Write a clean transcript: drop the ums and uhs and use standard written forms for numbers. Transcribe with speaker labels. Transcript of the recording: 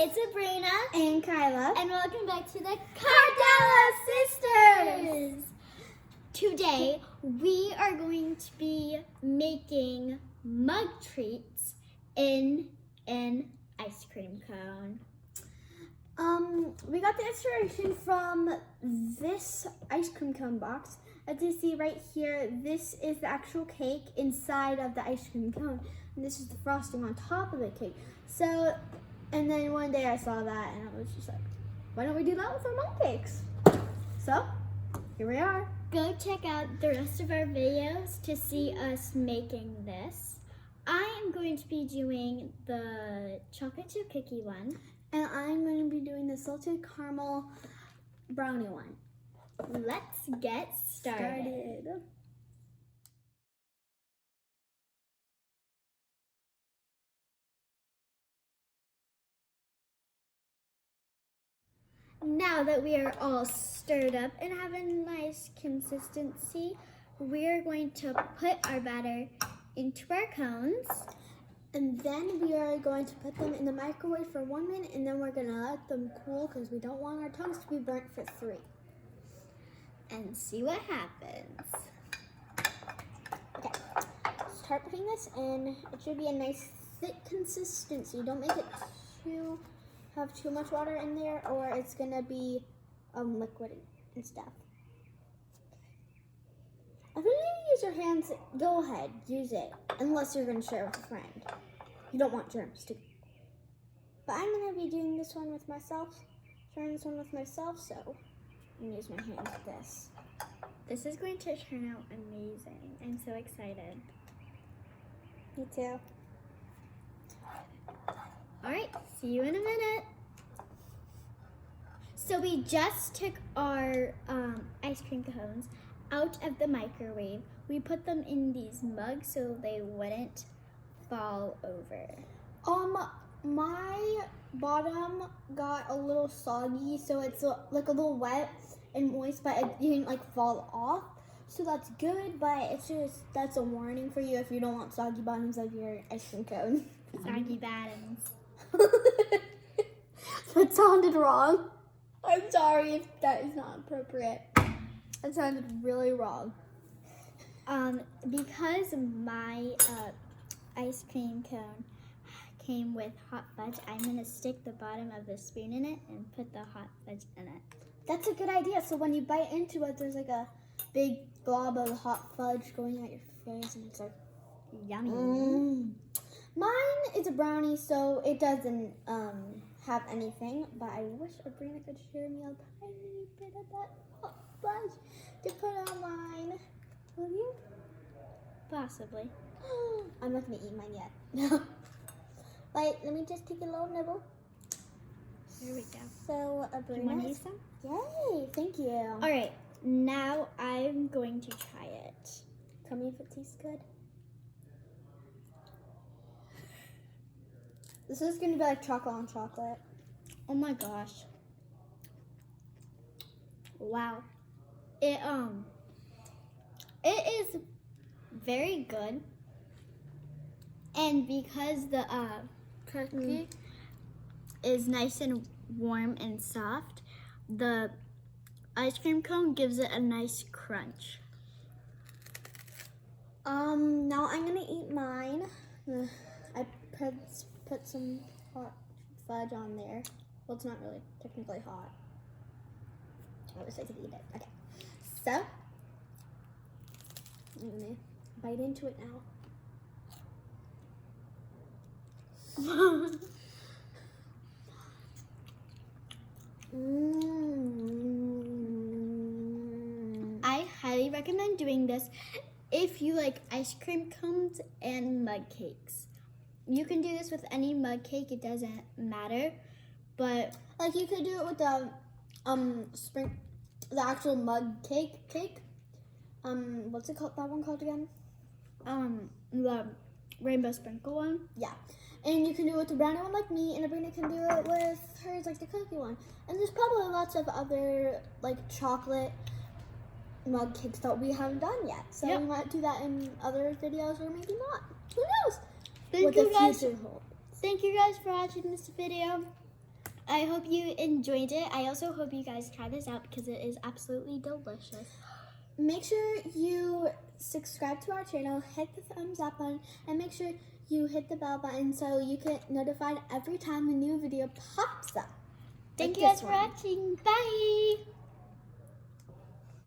Speaker 1: It's Sabrina
Speaker 2: and Kyla,
Speaker 1: and welcome back to the Cardello Sisters. Today we are going to be making mug treats in an ice cream cone.
Speaker 2: We got the inspiration from this ice cream cone box. As you see right here, this is the actual cake inside of the ice cream cone, and this is the frosting on top of the cake. So, and then one day I saw that, and I was just like, why don't we do that with our mug cakes? So, here we are.
Speaker 1: Go check out the rest of our videos to see us making this. I am going to be doing the chocolate chip cookie one.
Speaker 2: And I'm going to be doing the salted caramel brownie one.
Speaker 1: Let's get started. Now that we are all stirred up and have a nice consistency, we're going to put our batter into our cones.
Speaker 2: And then we are going to put them in the microwave for 1 minute, and then we're going to let them cool because we don't want our tongues to be burnt for 3.
Speaker 1: And see what happens.
Speaker 2: Okay, start putting this in. It should be a nice thick consistency. Don't make it have too much water in there, or it's going to be liquid and stuff. If you use your hands, go ahead, use it, unless you're going to share with a friend. You don't want germs too. But I'm going to be doing this one with myself, sharing this one with myself, so I'm going to use my hands with this.
Speaker 1: This is going to turn out amazing. I'm so excited.
Speaker 2: Me too.
Speaker 1: All right, see you in a minute. So we just took our ice cream cones out of the microwave. We put them in these mugs so they wouldn't fall over.
Speaker 2: My bottom got a little soggy, so it's like a little wet and moist, but it didn't like fall off. So that's good, but it's just, that's a warning for you if you don't want soggy bottoms of your ice cream cone.
Speaker 1: Soggy bottoms.
Speaker 2: That sounded wrong. I'm sorry if that is not appropriate. That sounded really wrong.
Speaker 1: Because my ice cream cone came with hot fudge, I'm gonna stick the bottom of the spoon in it and put the hot fudge in it.
Speaker 2: That's a good idea. So when you bite into it, there's like a big blob of hot fudge going at your face, and it's like
Speaker 1: yummy.
Speaker 2: Mine is a brownie, so it doesn't have anything. But I wish Sabrina could share me a tiny bit of that hot fudge to put on mine. Will you?
Speaker 1: Possibly.
Speaker 2: I'm not gonna eat mine yet. Wait, let me just take a little nibble.
Speaker 1: Here we go.
Speaker 2: So,
Speaker 1: Do you want to use some?
Speaker 2: Yay, thank you.
Speaker 1: All right, now I'm going to try it.
Speaker 2: Tell me if it tastes good. This is gonna be like chocolate on chocolate.
Speaker 1: Oh my gosh. Wow. It is very good. And because the cookie is nice and warm and soft, the ice cream cone gives it a nice crunch.
Speaker 2: Now I'm gonna eat mine. I put some hot fudge on there. Well, it's not really technically hot. I wish I could eat it. Okay, so I'm gonna bite into it now.
Speaker 1: I highly recommend doing this if you like ice cream cones and mug cakes. You can do this with any mug cake, it doesn't matter. But
Speaker 2: like you could do it with the the actual mug cake. What's it called? That one called again?
Speaker 1: The rainbow sprinkle one.
Speaker 2: Yeah. And you can do it with the brownie one like me, and Sabrina can do it with hers like the cookie one. And there's probably lots of other like chocolate mug cakes that we haven't done yet. So we might do that in other videos, or maybe not. Who knows?
Speaker 1: Thank you guys for watching this video. I hope you enjoyed it. I also hope you guys try this out because it is absolutely delicious.
Speaker 2: Make sure you subscribe to our channel, hit the thumbs up button, and make sure you hit the bell button so you get notified every time a new video pops up.
Speaker 1: Thank
Speaker 2: Like
Speaker 1: you guys
Speaker 2: this
Speaker 1: for
Speaker 2: one.
Speaker 1: watching. Bye!